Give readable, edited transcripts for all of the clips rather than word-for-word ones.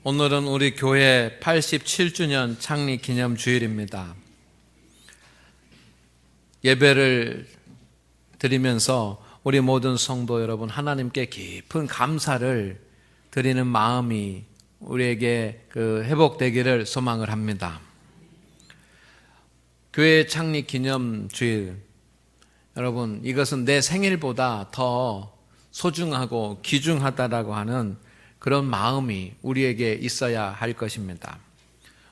오늘은 우리 교회 87주년 창립 기념 주일입니다. 예배를 드리면서 우리 모든 성도 여러분, 하나님께 깊은 감사를 드리는 마음이 우리에게 회복되기를 소망을 합니다. 교회 창립 기념 주일, 여러분, 이것은 내 생일보다 더 소중하고 귀중하다라고 하는 그런 마음이 우리에게 있어야 할 것입니다.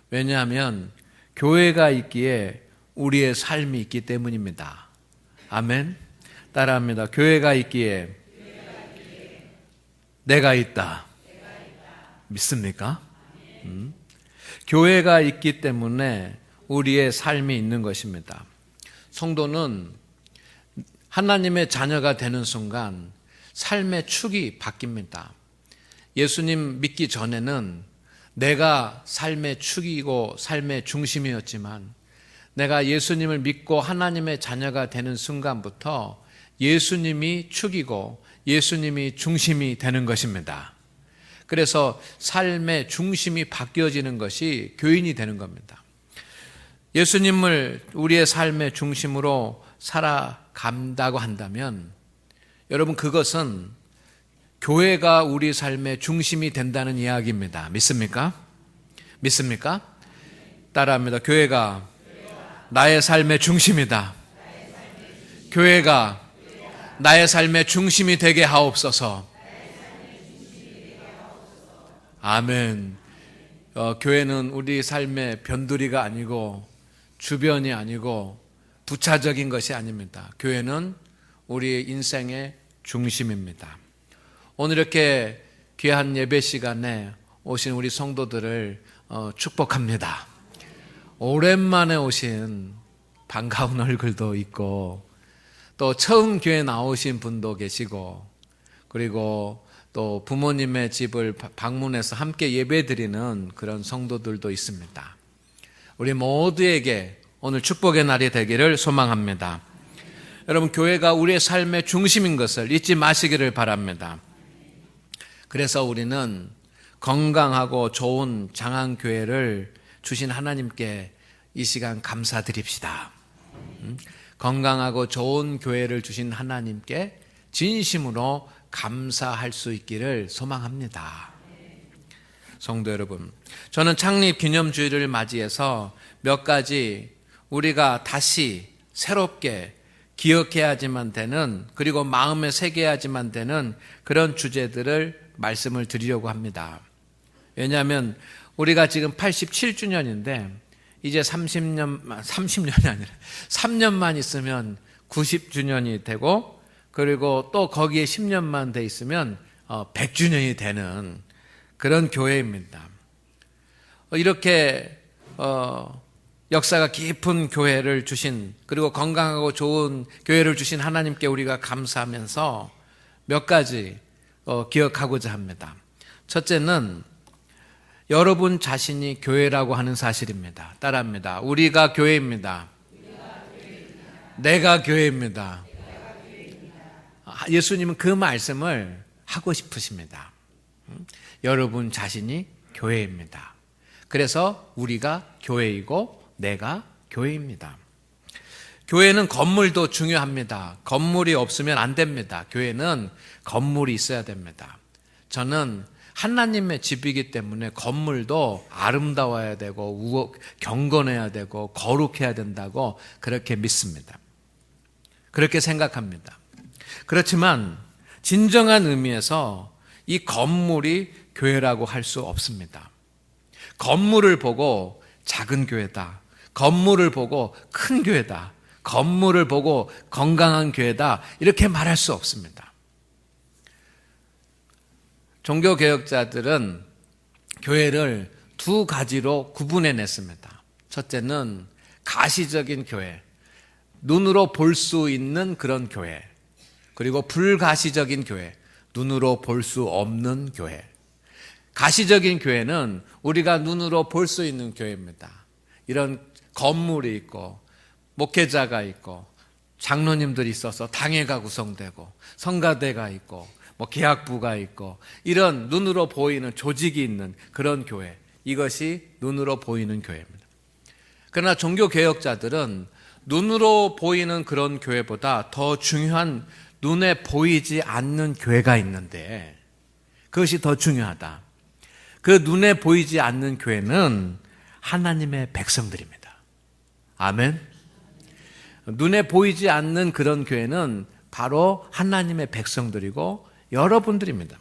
왜냐하면 교회가 있기에 우리의 삶이 있기 때문입니다. 아멘. 따라합니다. 교회가 있기에 내가 있다. 믿습니까? 교회가 있기 때문에 우리의 삶이 있는 것입니다. 성도는 하나님의 자녀가 되는 순간 삶의 축이 바뀝니다. 예수님 믿기 전에는 내가 삶의 축이고 삶의 중심이었지만, 내가 예수님을 믿고 하나님의 자녀가 되는 순간부터 예수님이 축이고 예수님이 중심이 되는 것입니다. 그래서 삶의 중심이 바뀌어지는 것이 교인이 되는 겁니다. 예수님을 우리의 삶의 중심으로 살아간다고 한다면, 여러분, 그것은 교회가 우리 삶의 중심이 된다는 이야기입니다. 믿습니까? 믿습니까? 따라합니다. 교회가 나의 삶의 중심이다. 교회가 나의 삶의 중심이 되게 하옵소서. 아멘. 교회는 우리 삶의 변두리가 아니고 주변이 아니고 부차적인 것이 아닙니다. 교회는 우리 인생의 중심입니다. 오늘 이렇게 귀한 예배 시간에 오신 우리 성도들을 축복합니다. 오랜만에 오신 반가운 얼굴도 있고, 또 처음 교회 나오신 분도 계시고, 그리고 또 부모님의 집을 방문해서 함께 예배드리는 그런 성도들도 있습니다. 우리 모두에게 오늘 축복의 날이 되기를 소망합니다. 여러분, 교회가 우리의 삶의 중심인 것을 잊지 마시기를 바랍니다. 그래서 우리는 건강하고 좋은 장안교회를 주신 하나님께 이 시간 감사드립시다. 건강하고 좋은 교회를 주신 하나님께 진심으로 감사할 수 있기를 소망합니다. 성도 여러분, 저는 창립 기념주일을 맞이해서 몇 가지 우리가 다시 새롭게 기억해야지만 되는, 그리고 마음에 새겨야지만 되는 그런 주제들을 말씀을 드리려고 합니다. 왜냐하면 우리가 지금 87주년인데 이제 30년이 아니라 3년만 있으면 90주년이 되고, 그리고 또 거기에 10년만 돼 있으면 100주년이 되는 그런 교회입니다. 이렇게 역사가 깊은 교회를 주신, 그리고 건강하고 좋은 교회를 주신 하나님께 우리가 감사하면서 몇 가지 기억하고자 합니다. 첫째는 여러분 자신이 교회라고 하는 사실입니다. 따라합니다. 우리가 교회입니다. 내가 교회입니다. 예수님은 그 말씀을 하고 싶으십니다. 여러분 자신이 교회입니다. 그래서 우리가 교회이고 내가 교회입니다. 교회는 건물도 중요합니다. 건물이 없으면 안 됩니다. 교회는 건물이 있어야 됩니다. 저는 하나님의 집이기 때문에 건물도 아름다워야 되고 경건해야 되고 거룩해야 된다고 그렇게 믿습니다. 그렇게 생각합니다. 그렇지만 진정한 의미에서 이 건물이 교회라고 할 수 없습니다. 건물을 보고 작은 교회다, 건물을 보고 큰 교회다, 건물을 보고 건강한 교회다, 이렇게 말할 수 없습니다. 종교개혁자들은 교회를 두 가지로 구분해 냈습니다. 첫째는 가시적인 교회, 눈으로 볼 수 있는 그런 교회, 그리고 불가시적인 교회, 눈으로 볼 수 없는 교회. 가시적인 교회는 우리가 눈으로 볼 수 있는 교회입니다. 이런 건물이 있고 목회자가 있고 장로님들이 있어서 당회가 구성되고 성가대가 있고 뭐 계약부가 있고 이런 눈으로 보이는 조직이 있는 그런 교회, 이것이 눈으로 보이는 교회입니다. 그러나 종교개혁자들은 눈으로 보이는 그런 교회보다 더 중요한 눈에 보이지 않는 교회가 있는데 그것이 더 중요하다. 그 눈에 보이지 않는 교회는 하나님의 백성들입니다. 아멘. 눈에 보이지 않는 그런 교회는 바로 하나님의 백성들이고 여러분들입니다.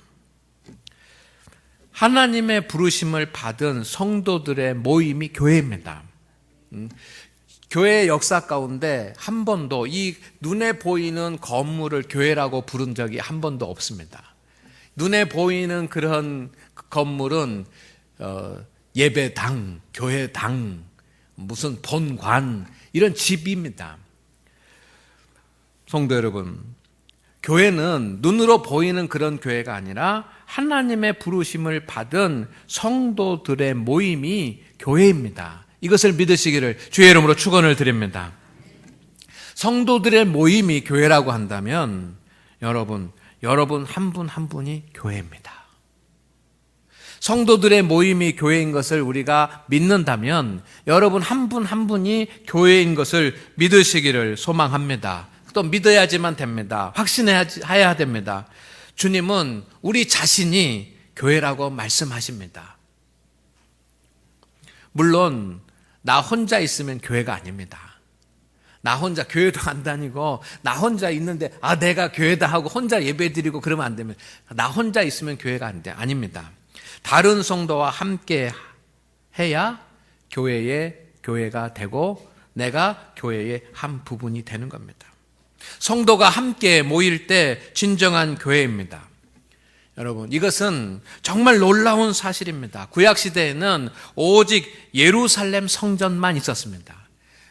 하나님의 부르심을 받은 성도들의 모임이 교회입니다. 교회의 역사 가운데 한 번도 이 눈에 보이는 건물을 교회라고 부른 적이 한 번도 없습니다. 눈에 보이는 그런 건물은 예배당, 교회당, 무슨 본관 이런 집입니다. 성도 여러분, 교회는 눈으로 보이는 그런 교회가 아니라 하나님의 부르심을 받은 성도들의 모임이 교회입니다. 이것을 믿으시기를 주의 이름으로 축원을 드립니다. 성도들의 모임이 교회라고 한다면 여러분 한 분 한 분이 교회입니다. 성도들의 모임이 교회인 것을 우리가 믿는다면 여러분 한 분 한 분이 교회인 것을 믿으시기를 소망합니다. 또 믿어야지만 됩니다. 확신해야 됩니다. 주님은 우리 자신이 교회라고 말씀하십니다. 물론 나 혼자 있으면 교회가 아닙니다. 나 혼자 교회도 안 다니고 나 혼자 있는데 내가 교회다 하고 혼자 예배드리고 그러면 안 됩니다. 나 혼자 있으면 교회가 아닙니다. 다른 성도와 함께 해야 교회가 되고 내가 교회의 한 부분이 되는 겁니다. 성도가 함께 모일 때 진정한 교회입니다. 여러분, 이것은 정말 놀라운 사실입니다. 구약시대에는 오직 예루살렘 성전만 있었습니다.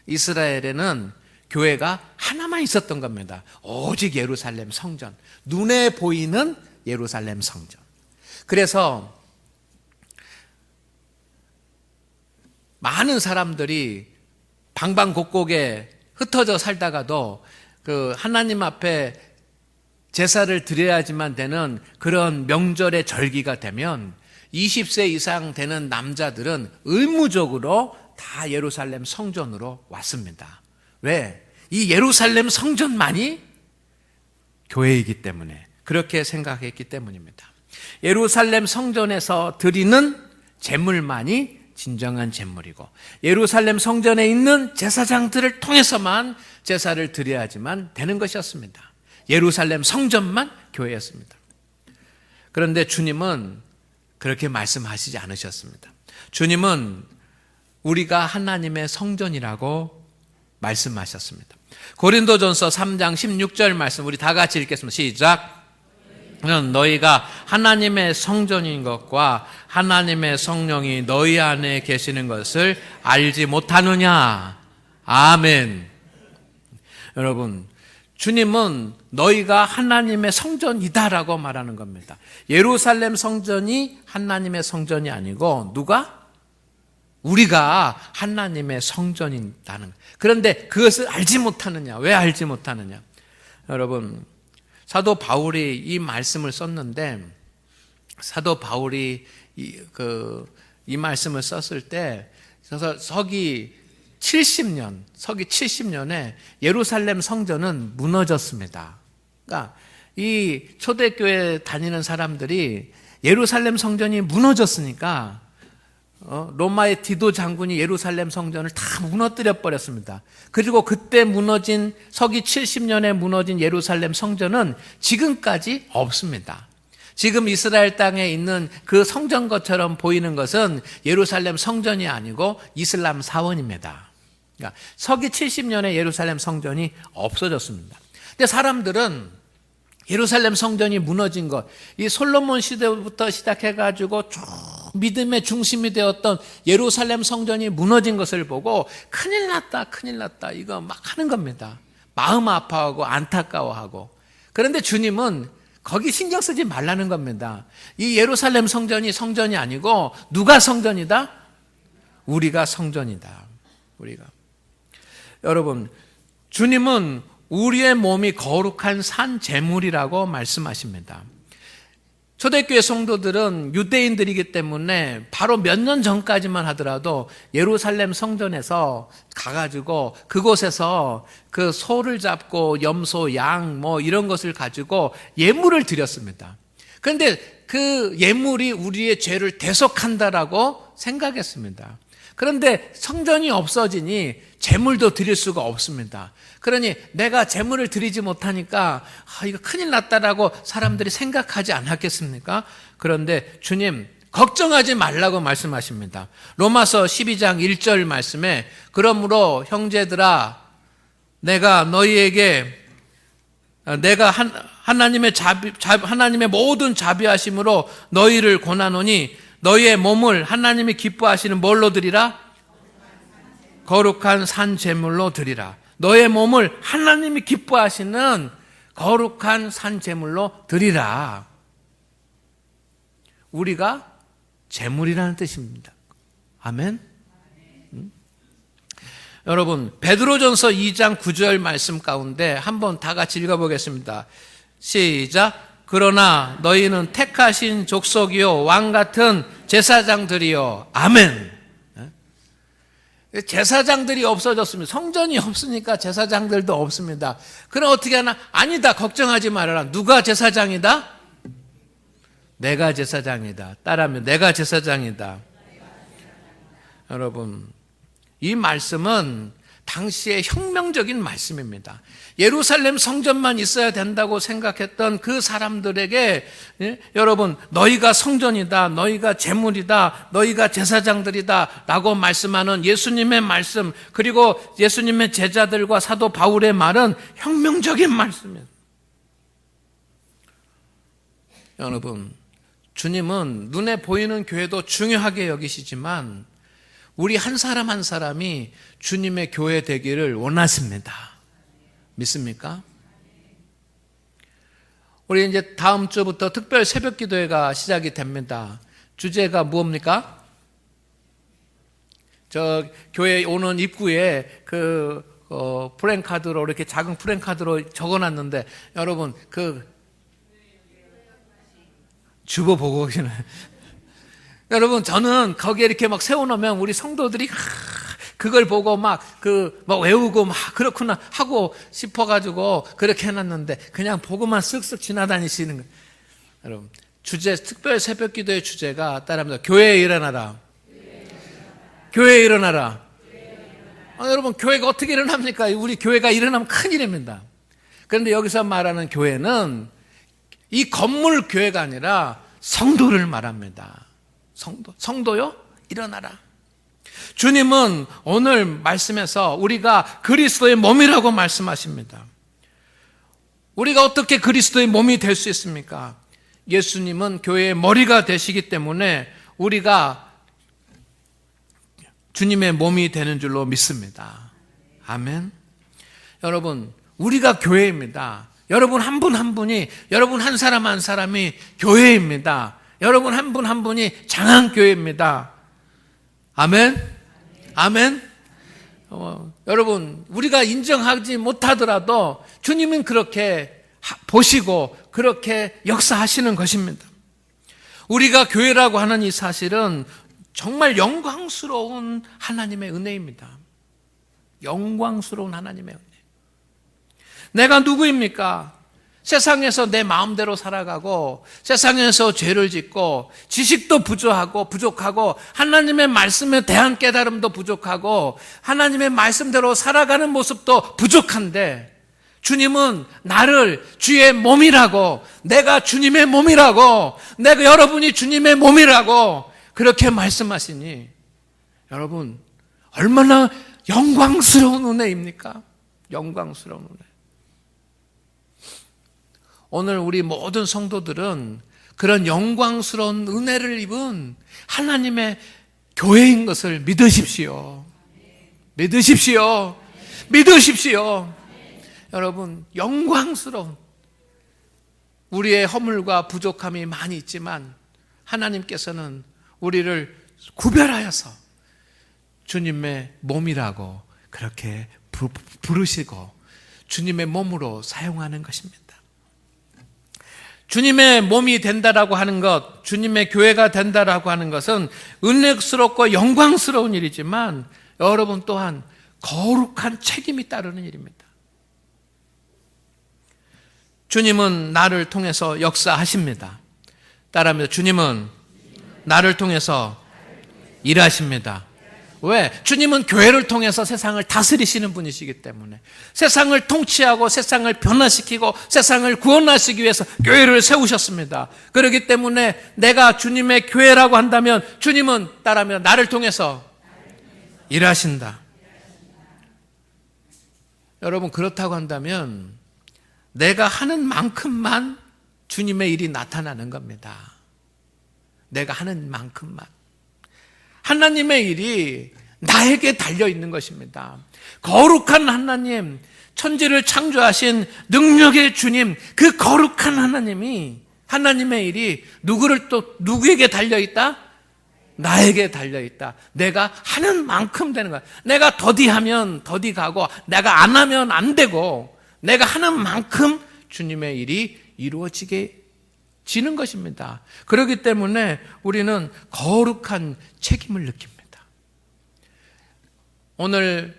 이스라엘에는 교회가 하나만 있었던 겁니다. 오직 예루살렘 성전, 눈에 보이는 예루살렘 성전. 그래서 많은 사람들이 방방곡곡에 흩어져 살다가도 그 하나님 앞에 제사를 드려야지만 되는 그런 명절의 절기가 되면 20세 이상 되는 남자들은 의무적으로 다 예루살렘 성전으로 왔습니다. 왜? 이 예루살렘 성전만이 교회이기 때문에, 그렇게 생각했기 때문입니다. 예루살렘 성전에서 드리는 제물만이 진정한 제물이고 예루살렘 성전에 있는 제사장들을 통해서만 제사를 드려야지만 되는 것이었습니다. 예루살렘 성전만 교회였습니다. 그런데 주님은 그렇게 말씀하시지 않으셨습니다. 주님은 우리가 하나님의 성전이라고 말씀하셨습니다. 고린도전서 3장 16절 말씀 우리 다 같이 읽겠습니다. 시작. 너희가 하나님의 성전인 것과 하나님의 성령이 너희 안에 계시는 것을 알지 못하느냐. 아멘. 여러분, 주님은 너희가 하나님의 성전이다라고 말하는 겁니다. 예루살렘 성전이 하나님의 성전이 아니고 누가? 우리가 하나님의 성전이다는 거예요. 그런데 그것을 알지 못하느냐. 왜 알지 못하느냐? 여러분, 사도 바울이 이 말씀을 썼는데 사도 바울이 이 말씀을 썼을 때 서기 70년에 예루살렘 성전은 무너졌습니다. 그러니까 이 초대교회 다니는 사람들이 예루살렘 성전이 무너졌으니까 로마의 디도 장군이 예루살렘 성전을 다 무너뜨려 버렸습니다. 그리고 그때 무너진 서기 70년에 무너진 예루살렘 성전은 지금까지 없습니다. 지금 이스라엘 땅에 있는 그 성전 것처럼 보이는 것은 예루살렘 성전이 아니고 이슬람 사원입니다. 그러니까 서기 70년에 예루살렘 성전이 없어졌습니다. 근데 사람들은 예루살렘 성전이 무너진 것, 이 솔로몬 시대부터 시작해가지고 쭉 믿음의 중심이 되었던 예루살렘 성전이 무너진 것을 보고 큰일 났다 이거 막 하는 겁니다. 마음 아파하고 안타까워하고. 그런데 주님은 거기 신경 쓰지 말라는 겁니다. 이 예루살렘 성전이 성전이 아니고 누가 성전이다? 우리가 성전이다. 우리가. 여러분, 주님은 우리의 몸이 거룩한 산 제물이라고 말씀하십니다. 초대교회 성도들은 유대인들이기 때문에 바로 몇 년 전까지만 하더라도 예루살렘 성전에서 가가지고 그곳에서 그 소를 잡고 염소, 양 뭐 이런 것을 가지고 예물을 드렸습니다. 그런데 그 예물이 우리의 죄를 대속한다라고 생각했습니다. 그런데 성전이 없어지니 제물도 드릴 수가 없습니다. 그러니 내가 제물을 드리지 못하니까 이거 큰일 났다라고 사람들이 생각하지 않았겠습니까? 그런데 주님 걱정하지 말라고 말씀하십니다. 로마서 12장 1절 말씀에 그러므로 형제들아 내가 하나님의 모든 자비하심으로 너희를 권하노니 너희의 몸을 하나님이 기뻐하시는 뭘로 드리라? 거룩한 산 제물로 드리라. 너의 몸을 하나님이 기뻐하시는 거룩한 산 제물로 드리라. 우리가 제물이라는 뜻입니다. 아멘. 여러분 베드로전서 2장 9절 말씀 가운데 한번 다 같이 읽어보겠습니다. 시작. 그러나 너희는 택하신 족속이요 왕같은 제사장들이요. 아멘. 제사장들이 없어졌습니다. 성전이 없으니까 제사장들도 없습니다. 그럼 어떻게 하나? 아니다. 걱정하지 말아라. 누가 제사장이다? 내가 제사장이다. 따라하면 내가 제사장이다. 여러분 이 말씀은 당시의 혁명적인 말씀입니다. 예루살렘 성전만 있어야 된다고 생각했던 그 사람들에게 여러분 너희가 성전이다, 너희가 제물이다, 너희가 제사장들이다 라고 말씀하는 예수님의 말씀, 그리고 예수님의 제자들과 사도 바울의 말은 혁명적인 말씀이에요. 여러분 주님은 눈에 보이는 교회도 중요하게 여기시지만 우리 한 사람 한 사람이 주님의 교회 되기를 원하십니다. 믿습니까? 우리 이제 다음 주부터 특별 새벽 기도회가 시작이 됩니다. 주제가 무엇입니까? 저 교회 오는 입구에 프랭카드로 이렇게 작은 프랭카드로 적어놨는데 여러분 주보 보고 계시나요? 여러분 저는 거기에 이렇게 막 세워놓으면 우리 성도들이 그걸 보고 막 외우고 막 그렇구나 하고 싶어가지고 그렇게 해놨는데 그냥 보고만 쓱쓱 지나다니시는 거예요. 여러분 특별 새벽 기도의 주제가 따라합니다. 교회에 일어나라. 교회에 일어나라. 여러분 교회가 어떻게 일어납니까? 우리 교회가 일어나면 큰일입니다. 그런데 여기서 말하는 교회는 이 건물 교회가 아니라 성도를 말합니다. 성도요? 일어나라. 주님은 오늘 말씀에서 우리가 그리스도의 몸이라고 말씀하십니다. 우리가 어떻게 그리스도의 몸이 될 수 있습니까? 예수님은 교회의 머리가 되시기 때문에 우리가 주님의 몸이 되는 줄로 믿습니다. 아멘. 여러분 우리가 교회입니다. 여러분 한 분 한 분이, 여러분 한 사람 한 사람이 교회입니다. 여러분 한 분 한 분이 장안교회입니다. 아멘? 아멘? 여러분 우리가 인정하지 못하더라도 주님은 그렇게 보시고 그렇게 역사하시는 것입니다. 우리가 교회라고 하는 이 사실은 정말 영광스러운 하나님의 은혜입니다. 영광스러운 하나님의 은혜. 내가 누구입니까? 세상에서 내 마음대로 살아가고 세상에서 죄를 짓고 지식도 부족하고 하나님의 말씀에 대한 깨달음도 부족하고 하나님의 말씀대로 살아가는 모습도 부족한데 주님은 나를 주의 몸이라고, 내가 주님의 몸이라고, 내가 여러분이 주님의 몸이라고 그렇게 말씀하시니 여러분 얼마나 영광스러운 은혜입니까? 영광스러운 은혜. 오늘 우리 모든 성도들은 그런 영광스러운 은혜를 입은 하나님의 교회인 것을 믿으십시오. 믿으십시오. 믿으십시오. 여러분 영광스러운, 우리의 허물과 부족함이 많이 있지만 하나님께서는 우리를 구별하여서 주님의 몸이라고 그렇게 부르시고 주님의 몸으로 사용하는 것입니다. 주님의 몸이 된다라고 하는 것, 주님의 교회가 된다라고 하는 것은 은혜스럽고 영광스러운 일이지만 여러분 또한 거룩한 책임이 따르는 일입니다. 주님은 나를 통해서 역사하십니다. 따라합니다. 주님은 나를 통해서 일하십니다. 왜? 주님은 교회를 통해서 세상을 다스리시는 분이시기 때문에, 세상을 통치하고 세상을 변화시키고 세상을 구원하시기 위해서 교회를 세우셨습니다. 그렇기 때문에 내가 주님의 교회라고 한다면 주님은 따라하면 나를 통해서 일하신다. 여러분, 그렇다고 한다면 내가 하는 만큼만 주님의 일이 나타나는 겁니다. 내가 하는 만큼만. 하나님의 일이 나에게 달려있는 것입니다. 거룩한 하나님, 천지를 창조하신 능력의 주님, 그 거룩한 하나님이, 하나님의 일이 누구에게 달려있다? 나에게 달려있다. 내가 하는 만큼 되는 거야. 내가 더디하면 더디 가고, 내가 안 하면 안 되고, 내가 하는 만큼 주님의 일이 이루어지는 것입니다. 그렇기 때문에 우리는 거룩한 책임을 느낍니다. 오늘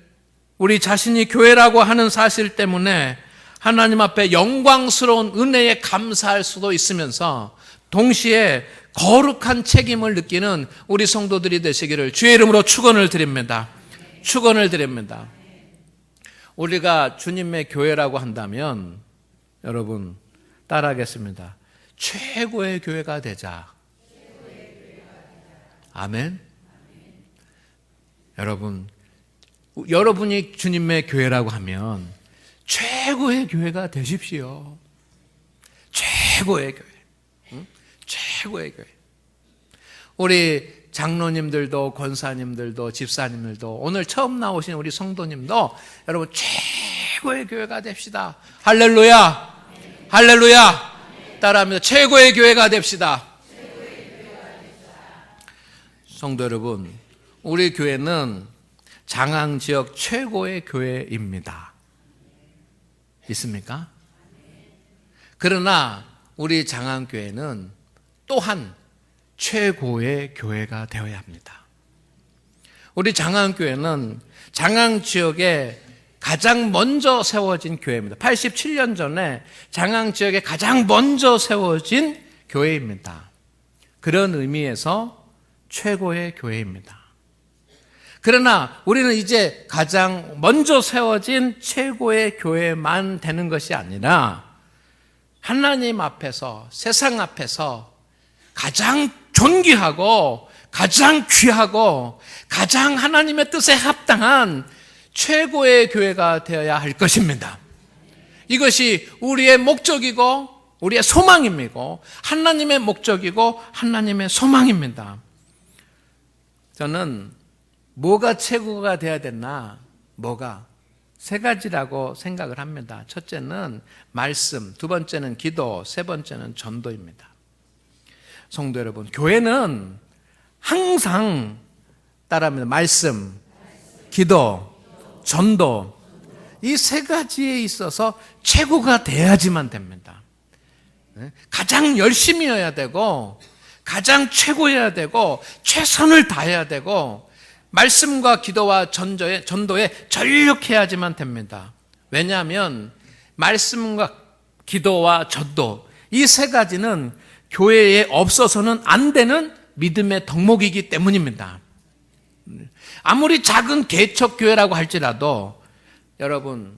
우리 자신이 교회라고 하는 사실 때문에 하나님 앞에 영광스러운 은혜에 감사할 수도 있으면서 동시에 거룩한 책임을 느끼는 우리 성도들이 되시기를 주의 이름으로 축원을 드립니다. 축원을 드립니다. 우리가 주님의 교회라고 한다면 여러분 따라하겠습니다. 최고의 교회가 되자. 아멘. 여러분이 주님의 교회라고 하면 최고의 교회가 되십시오. 최고의 교회. 응? 최고의 교회. 우리 장로님들도 권사님들도 집사님들도 오늘 처음 나오신 우리 성도님도 여러분 최고의 교회가 됩시다. 할렐루야. 할렐루야. 따라합니다. 최고의 교회가 됩시다. 성도 여러분, 우리 교회는 장항 지역 최고의 교회입니다. 있습니까? 그러나 우리 장항교회는 또한 최고의 교회가 되어야 합니다. 우리 장항교회는 장항 지역에 가장 먼저 세워진 교회입니다. 87년 전에 장항 지역에 가장 먼저 세워진 교회입니다. 그런 의미에서 최고의 교회입니다. 그러나 우리는 이제 가장 먼저 세워진 최고의 교회만 되는 것이 아니라 하나님 앞에서, 세상 앞에서 가장 존귀하고 가장 귀하고 가장 하나님의 뜻에 합당한 최고의 교회가 되어야 할 것입니다. 이것이 우리의 목적이고 우리의 소망이고 하나님의 목적이고 하나님의 소망입니다. 저는 뭐가 최고가 돼야 되나? 세 가지라고 생각을 합니다. 첫째는 말씀, 두 번째는 기도, 세 번째는 전도입니다. 성도 여러분, 교회는 항상 따라합니다. 말씀, 기도, 전도, 이 세 가지에 있어서 최고가 돼야지만 됩니다. 가장 열심히 해야 되고 가장 최고여야 되고 최선을 다해야 되고 말씀과 기도와 전도에 전력해야지만 됩니다. 왜냐하면 말씀과 기도와 전도, 이 세 가지는 교회에 없어서는 안 되는 믿음의 덕목이기 때문입니다. 아무리 작은 개척교회라고 할지라도 여러분,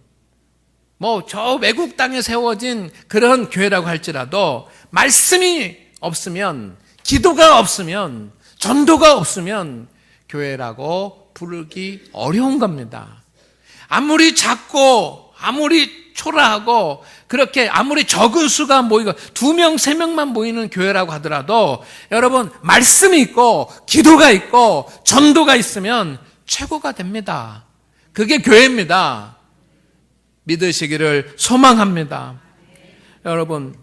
저 외국 땅에 세워진 그런 교회라고 할지라도 말씀이 없으면, 기도가 없으면, 전도가 없으면 교회라고 부르기 어려운 겁니다. 아무리 작고 아무리 초라하고 그렇게 아무리 적은 수가 모이고 2명, 3명만 모이는 교회라고 하더라도 여러분 말씀이 있고 기도가 있고 전도가 있으면 최고가 됩니다. 그게 교회입니다. 믿으시기를 소망합니다. 여러분,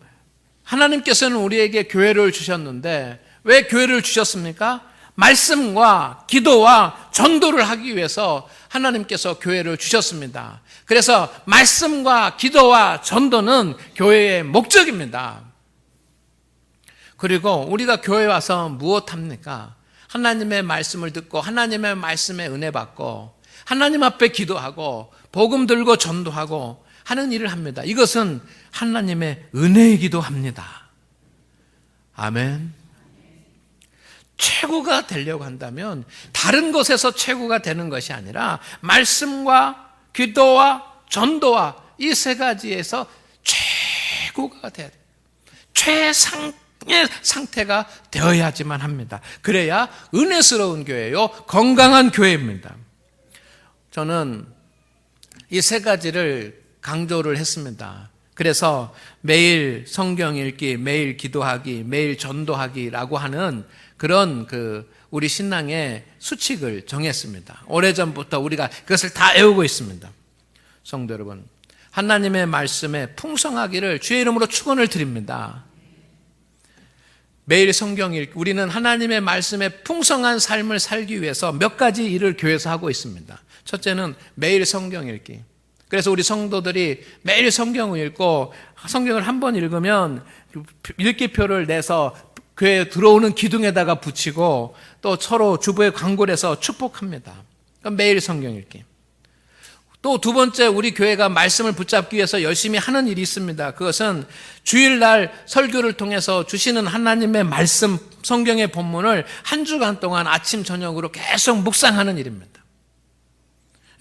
하나님께서는 우리에게 교회를 주셨는데 왜 교회를 주셨습니까? 말씀과 기도와 전도를 하기 위해서 하나님께서 교회를 주셨습니다. 그래서 말씀과 기도와 전도는 교회의 목적입니다. 그리고 우리가 교회 와서 무엇합니까? 하나님의 말씀을 듣고 하나님의 말씀에 은혜 받고 하나님 앞에 기도하고 복음 들고 전도하고 하는 일을 합니다. 이것은 하나님의 은혜이기도 합니다. 아멘. 최고가 되려고 한다면 다른 것에서 최고가 되는 것이 아니라 말씀과 기도와 전도와 이 세 가지에서 최고가 돼야 돼요. 최상의 상태가 되어야지만 합니다. 그래야 은혜스러운 교회요, 건강한 교회입니다. 저는 이 세 가지를 강조를 했습니다. 그래서 매일 성경 읽기, 매일 기도하기, 매일 전도하기라고 하는 그런 우리 신앙의 수칙을 정했습니다. 오래전부터 우리가 그것을 다 외우고 있습니다. 성도 여러분, 하나님의 말씀에 풍성하기를 주의 이름으로 축원을 드립니다. 매일 성경 읽기, 우리는 하나님의 말씀에 풍성한 삶을 살기 위해서 몇 가지 일을 교회에서 하고 있습니다. 첫째는 매일 성경 읽기. 그래서 우리 성도들이 매일 성경을 읽고 성경을 한 번 읽으면 읽기표를 내서 교회에 들어오는 기둥에다가 붙이고 또 서로 주부에 광고를 해서 축복합니다. 그럼 매일 성경 읽기. 또 두 번째, 우리 교회가 말씀을 붙잡기 위해서 열심히 하는 일이 있습니다. 그것은 주일날 설교를 통해서 주시는 하나님의 말씀, 성경의 본문을 한 주간 동안 아침 저녁으로 계속 묵상하는 일입니다.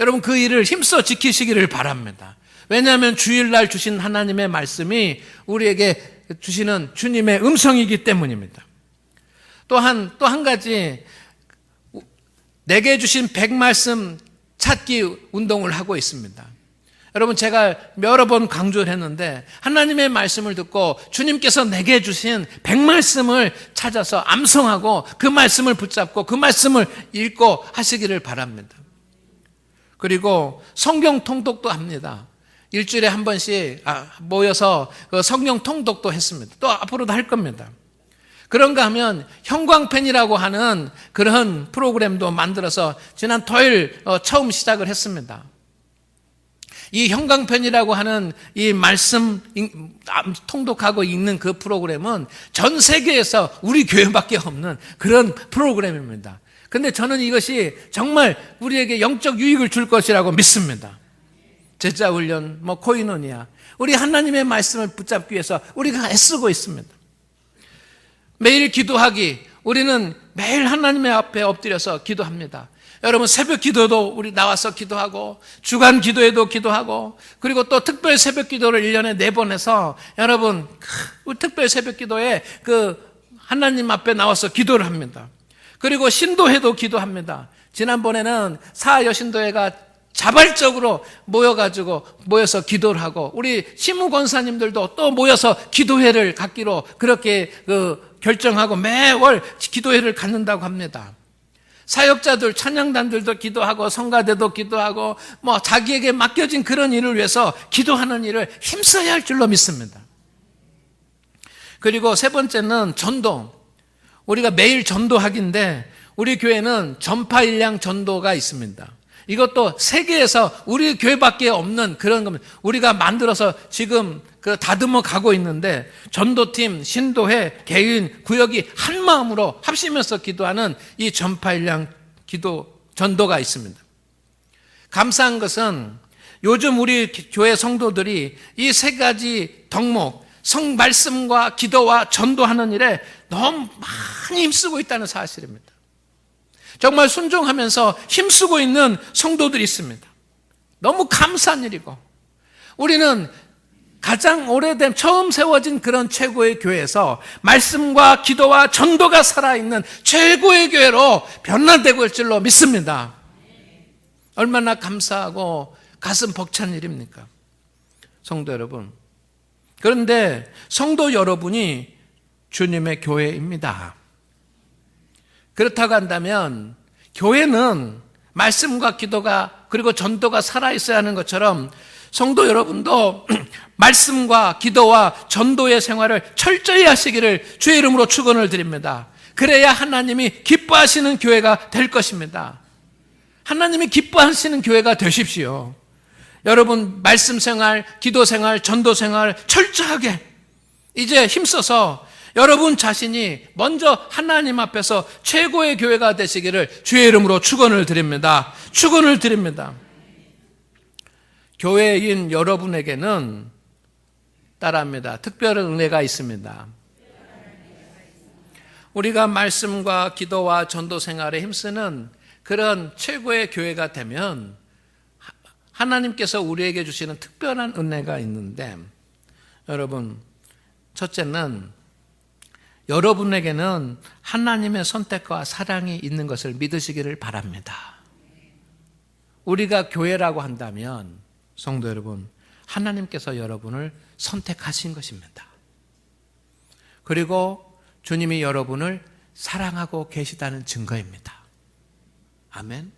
여러분, 그 일을 힘써 지키시기를 바랍니다. 왜냐하면 주일날 주신 하나님의 말씀이 우리에게 주시는 주님의 음성이기 때문입니다. 또 한 가지, 내게 주신 100말씀 찾기 운동을 하고 있습니다. 여러분, 제가 여러 번 강조를 했는데 하나님의 말씀을 듣고 주님께서 내게 주신 100말씀을 찾아서 암송하고 그 말씀을 붙잡고 그 말씀을 읽고 하시기를 바랍니다. 그리고 성경 통독도 합니다. 일주일에 한 번씩 모여서 성경 통독도 했습니다. 또 앞으로도 할 겁니다. 그런가 하면 형광펜이라고 하는 그런 프로그램도 만들어서 지난 토요일 처음 시작을 했습니다. 이 형광펜이라고 하는 이 말씀 통독하고 읽는 그 프로그램은 전 세계에서 우리 교회밖에 없는 그런 프로그램입니다. 근데 저는 이것이 정말 우리에게 영적 유익을 줄 것이라고 믿습니다. 제자훈련, 코이노니아, 우리 하나님의 말씀을 붙잡기 위해서 우리가 애쓰고 있습니다. 매일 기도하기, 우리는 매일 하나님의 앞에 엎드려서 기도합니다. 여러분, 새벽 기도도 우리 나와서 기도하고 주간 기도에도 기도하고, 그리고 또 특별 새벽 기도를 1년에 4번 해서 여러분 특별 새벽 기도에 하나님 앞에 나와서 기도를 합니다. 그리고 신도회도 기도합니다. 지난번에는 사여신도회가 자발적으로 모여서 기도를 하고, 우리 시무권사님들도 또 모여서 기도회를 갖기로 그렇게 결정하고 매월 기도회를 갖는다고 합니다. 사역자들, 찬양단들도 기도하고 성가대도 기도하고 자기에게 맡겨진 그런 일을 위해서 기도하는 일을 힘써야 할 줄로 믿습니다. 그리고 세 번째는 전도. 우리가 매일 전도하기인데 우리 교회는 전파일량 전도가 있습니다. 이것도 세계에서 우리 교회밖에 없는 그런 겁니다. 우리가 만들어서 지금 다듬어 가고 있는데, 전도팀, 신도회, 개인, 구역이 한 마음으로 합심해서 기도하는 이 전파일량 전도가 있습니다. 감사한 것은 요즘 우리 교회 성도들이 이 세 가지 덕목, 말씀과 기도와 전도하는 일에 너무 많이 힘쓰고 있다는 사실입니다. 정말 순종하면서 힘쓰고 있는 성도들이 있습니다. 너무 감사한 일이고, 우리는 가장 오래된 처음 세워진 그런 최고의 교회에서 말씀과 기도와 전도가 살아있는 최고의 교회로 변화되고 있을 줄로 믿습니다. 얼마나 감사하고 가슴 벅찬 일입니까? 성도 여러분, 그런데 성도 여러분이 주님의 교회입니다. 그렇다고 한다면 교회는 말씀과 기도가 그리고 전도가 살아있어야 하는 것처럼 성도 여러분도 말씀과 기도와 전도의 생활을 철저히 하시기를 주의 이름으로 축원을 드립니다. 그래야 하나님이 기뻐하시는 교회가 될 것입니다. 하나님이 기뻐하시는 교회가 되십시오. 여러분, 말씀 생활, 기도 생활, 전도 생활 철저하게 이제 힘써서 여러분 자신이 먼저 하나님 앞에서 최고의 교회가 되시기를 주의 이름으로 축원을 드립니다. 축원을 드립니다. 교회인 여러분에게는 따라합니다. 특별한 은혜가 있습니다. 우리가 말씀과 기도와 전도 생활에 힘쓰는 그런 최고의 교회가 되면 하나님께서 우리에게 주시는 특별한 은혜가 있는데, 여러분, 첫째는 여러분에게는 하나님의 선택과 사랑이 있는 것을 믿으시기를 바랍니다. 우리가 교회라고 한다면 성도 여러분, 하나님께서 여러분을 선택하신 것입니다. 그리고 주님이 여러분을 사랑하고 계시다는 증거입니다. 아멘.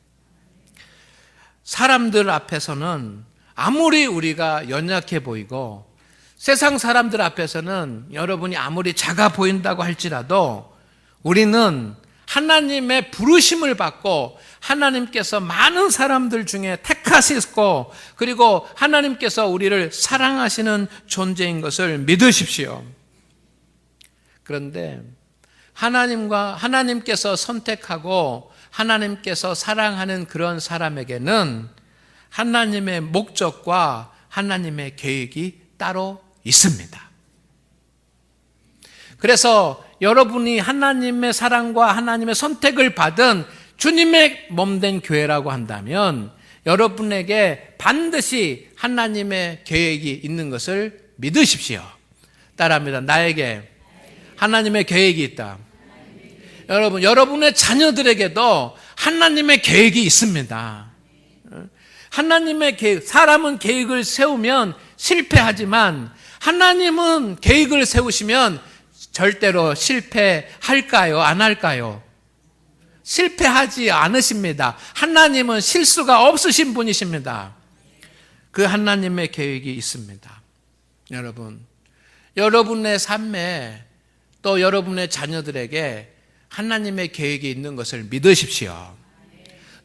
사람들 앞에서는 아무리 우리가 연약해 보이고 세상 사람들 앞에서는 여러분이 아무리 작아 보인다고 할지라도 우리는 하나님의 부르심을 받고 하나님께서 많은 사람들 중에 택하시고 그리고 하나님께서 우리를 사랑하시는 존재인 것을 믿으십시오. 그런데 하나님께서 선택하고 하나님께서 사랑하는 그런 사람에게는 하나님의 목적과 하나님의 계획이 따로 있습니다. 그래서 여러분이 하나님의 사랑과 하나님의 선택을 받은 주님의 몸된 교회라고 한다면 여러분에게 반드시 하나님의 계획이 있는 것을 믿으십시오. 따라합니다. 나에게 하나님의 계획이 있다. 여러분, 여러분의 자녀들에게도 하나님의 계획이 있습니다. 하나님의 계획, 사람은 계획을 세우면 실패하지만 하나님은 계획을 세우시면 절대로 실패할까요? 안 할까요? 실패하지 않으십니다. 하나님은 실수가 없으신 분이십니다. 그 하나님의 계획이 있습니다. 여러분, 여러분의 삶에 또 여러분의 자녀들에게 하나님의 계획이 있는 것을 믿으십시오.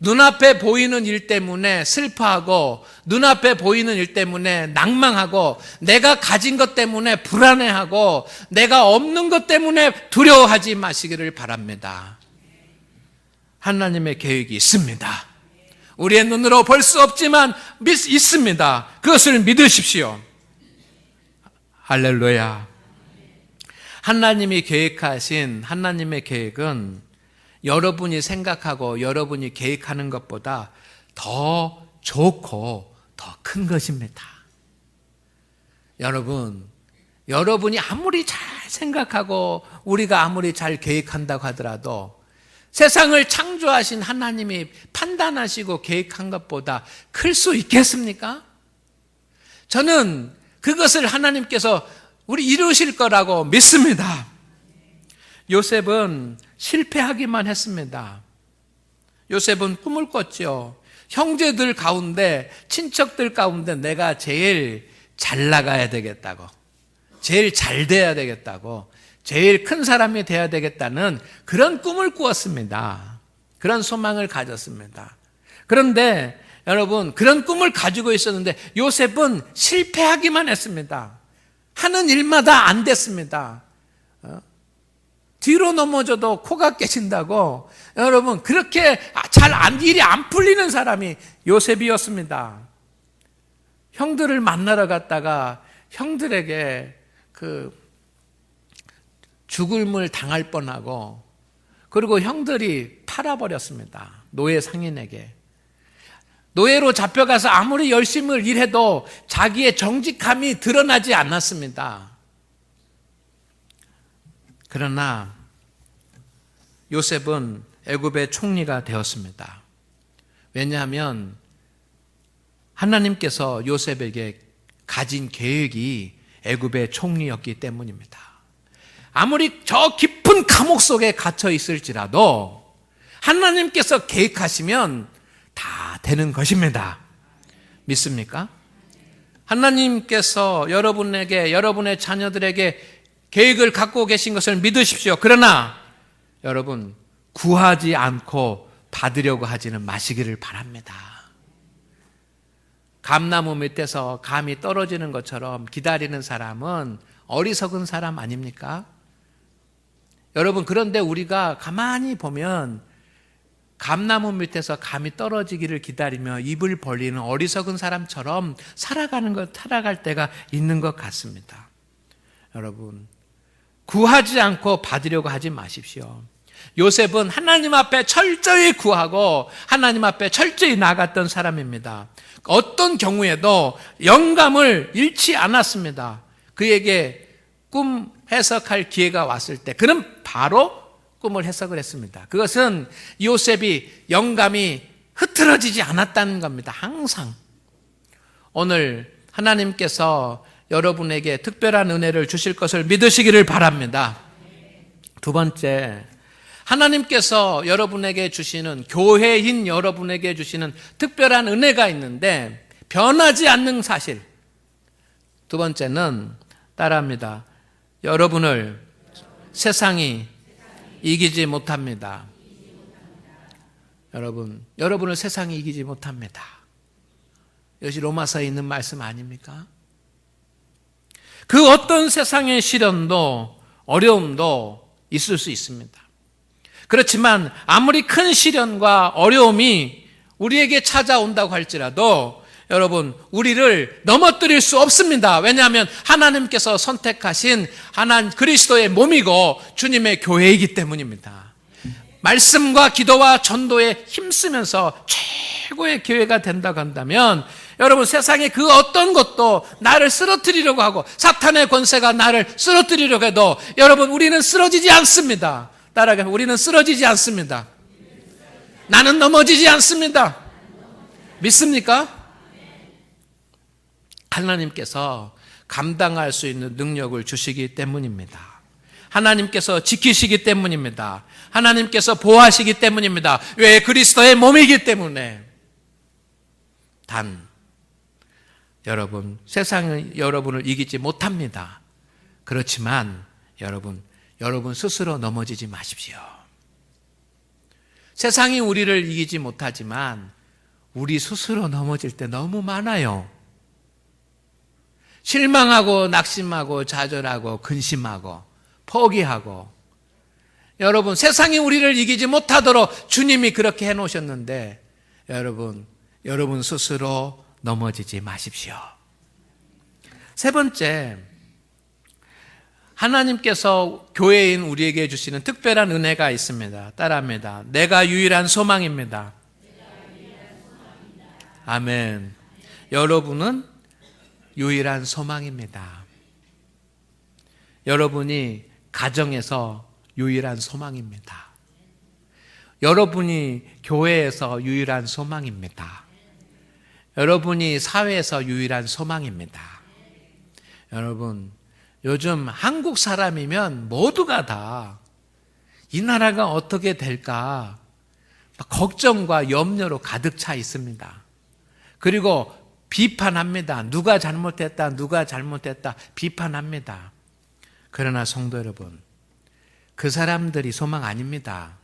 눈앞에 보이는 일 때문에 슬퍼하고 눈앞에 보이는 일 때문에 낭망하고 내가 가진 것 때문에 불안해하고 내가 없는 것 때문에 두려워하지 마시기를 바랍니다. 하나님의 계획이 있습니다. 우리의 눈으로 볼 수 없지만 있습니다. 그것을 믿으십시오. 할렐루야. 하나님이 계획하신 하나님의 계획은 여러분이 생각하고 여러분이 계획하는 것보다 더 좋고 더 큰 것입니다. 여러분이 아무리 잘 생각하고 우리가 아무리 잘 계획한다고 하더라도 세상을 창조하신 하나님이 판단하시고 계획한 것보다 클 수 있겠습니까? 저는 그것을 하나님께서 우리 이루실 거라고 믿습니다. 요셉은 실패하기만 했습니다. 요셉은 꿈을 꿨죠. 형제들 가운데, 친척들 가운데 내가 제일 잘 나가야 되겠다고, 제일 잘 돼야 되겠다고, 제일 큰 사람이 돼야 되겠다는 그런 꿈을 꾸었습니다. 그런 소망을 가졌습니다. 그런데 여러분, 그런 꿈을 가지고 있었는데 요셉은 실패하기만 했습니다. 하는 일마다 안 됐습니다. 뒤로 넘어져도 코가 깨진다고, 여러분, 그렇게 일이 안 풀리는 사람이 요셉이었습니다. 형들을 만나러 갔다가 형들에게 죽음을 당할 뻔하고, 그리고 형들이 팔아버렸습니다. 노예 상인에게. 노예로 잡혀가서 아무리 열심히 일해도 자기의 정직함이 드러나지 않았습니다. 그러나 요셉은 애굽의 총리가 되었습니다. 왜냐하면 하나님께서 요셉에게 가진 계획이 애굽의 총리였기 때문입니다. 아무리 저 깊은 감옥 속에 갇혀 있을지라도 하나님께서 계획하시면 다 되는 것입니다. 믿습니까? 하나님께서 여러분에게, 여러분의 자녀들에게 계획을 갖고 계신 것을 믿으십시오. 그러나 여러분, 구하지 않고 받으려고 하지는 마시기를 바랍니다. 감나무 밑에서 감이 떨어지는 것처럼 기다리는 사람은 어리석은 사람 아닙니까? 여러분, 그런데 우리가 가만히 보면 감나무 밑에서 감이 떨어지기를 기다리며 입을 벌리는 어리석은 사람처럼 살아갈 때가 있는 것 같습니다. 여러분, 구하지 않고 받으려고 하지 마십시오. 요셉은 하나님 앞에 철저히 구하고 하나님 앞에 철저히 나갔던 사람입니다. 어떤 경우에도 영감을 잃지 않았습니다. 그에게 꿈 해석할 기회가 왔을 때 그는 바로 꿈을 해석을 했습니다. 그것은 요셉이 영감이 흐트러지지 않았다는 겁니다. 항상. 오늘 하나님께서 여러분에게 특별한 은혜를 주실 것을 믿으시기를 바랍니다. 두 번째, 하나님께서 여러분에게 주시는, 교회인 여러분에게 주시는 특별한 은혜가 있는데 변하지 않는 사실. 두 번째는 따라합니다. 여러분을 세상이 이기지 못합니다. 여러분을 세상이 이기지 못합니다. 이것이 로마서에 있는 말씀 아닙니까? 그 어떤 세상의 시련도 어려움도 있을 수 있습니다. 그렇지만 아무리 큰 시련과 어려움이 우리에게 찾아온다고 할지라도 여러분, 우리를 넘어뜨릴 수 없습니다. 왜냐하면 하나님께서 선택하신 하나님 그리스도의 몸이고 주님의 교회이기 때문입니다. 말씀과 기도와 전도에 힘쓰면서 최고의 교회가 된다고 한다면 여러분, 세상의 그 어떤 것도 나를 쓰러뜨리려고 하고 사탄의 권세가 나를 쓰러뜨리려고 해도 여러분, 우리는 쓰러지지 않습니다. 따라가면 우리는 쓰러지지 않습니다. 나는 넘어지지 않습니다. 믿습니까? 하나님께서 감당할 수 있는 능력을 주시기 때문입니다. 하나님께서 지키시기 때문입니다. 하나님께서 보호하시기 때문입니다. 왜? 그리스도의 몸이기 때문에. 단, 여러분, 세상은 여러분을 이기지 못합니다. 그렇지만 여러분 스스로 넘어지지 마십시오. 세상이 우리를 이기지 못하지만 우리 스스로 넘어질 때 너무 많아요. 실망하고 낙심하고 좌절하고 근심하고 포기하고. 여러분, 세상이 우리를 이기지 못하도록 주님이 그렇게 해놓으셨는데 여러분 스스로 넘어지지 마십시오. 세 번째, 하나님께서 교회인 우리에게 주시는 특별한 은혜가 있습니다. 따라합니다. 내가 유일한 소망입니다. 아멘. 여러분은 유일한 소망입니다. 여러분이 가정에서 유일한 소망입니다. 여러분이 교회에서 유일한 소망입니다. 여러분이 사회에서 유일한 소망입니다. 여러분, 요즘 한국 사람이면 모두가 다 이 나라가 어떻게 될까 걱정과 염려로 가득 차 있습니다. 그리고 비판합니다. 누가 잘못했다 비판합니다. 그러나 성도 여러분, 그 사람들이 소망 아닙니다.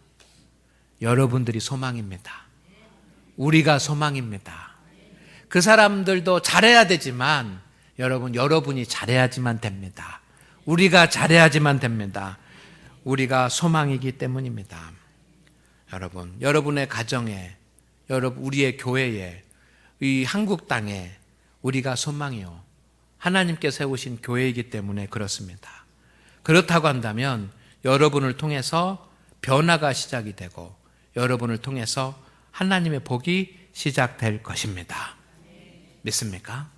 여러분들이 소망입니다. 우리가 소망입니다. 그 사람들도 잘해야 되지만 여러분이 잘해야지만 됩니다. 우리가 잘해야지만 됩니다. 우리가 소망이기 때문입니다. 여러분의 가정에, 우리의 교회에, 이 한국 땅에 우리가 소망이요, 하나님께 세우신 교회이기 때문에 그렇습니다. 그렇다고 한다면 여러분을 통해서 변화가 시작이 되고 여러분을 통해서 하나님의 복이 시작될 것입니다. 믿습니까?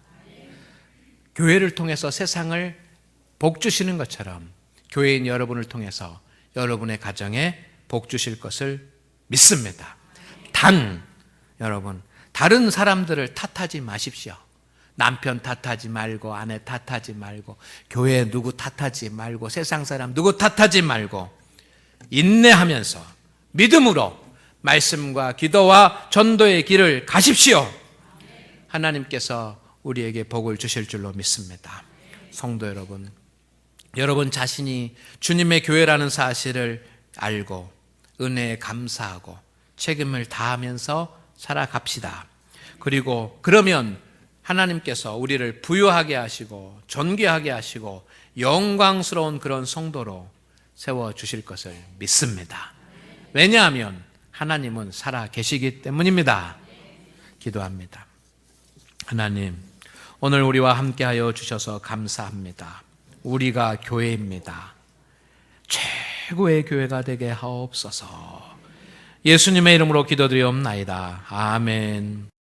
교회를 통해서 세상을 복 주시는 것처럼 교회인 여러분을 통해서 여러분의 가정에 복 주실 것을 믿습니다. 단, 여러분, 다른 사람들을 탓하지 마십시오. 남편 탓하지 말고, 아내 탓하지 말고, 교회 누구 탓하지 말고, 세상 사람 누구 탓하지 말고, 인내하면서 믿음으로 말씀과 기도와 전도의 길을 가십시오. 하나님께서 우리에게 복을 주실 줄로 믿습니다. 성도 여러분 자신이 주님의 교회라는 사실을 알고 은혜에 감사하고 책임을 다하면서 살아갑시다. 그리고 그러면 하나님께서 우리를 부유하게 하시고 존귀하게 하시고 영광스러운 그런 성도로 세워주실 것을 믿습니다. 왜냐하면 하나님은 살아 계시기 때문입니다. 기도합니다. 하나님, 오늘 우리와 함께하여 주셔서 감사합니다. 우리가 교회입니다. 최고의 교회가 되게 하옵소서. 예수님의 이름으로 기도드리옵나이다. 아멘.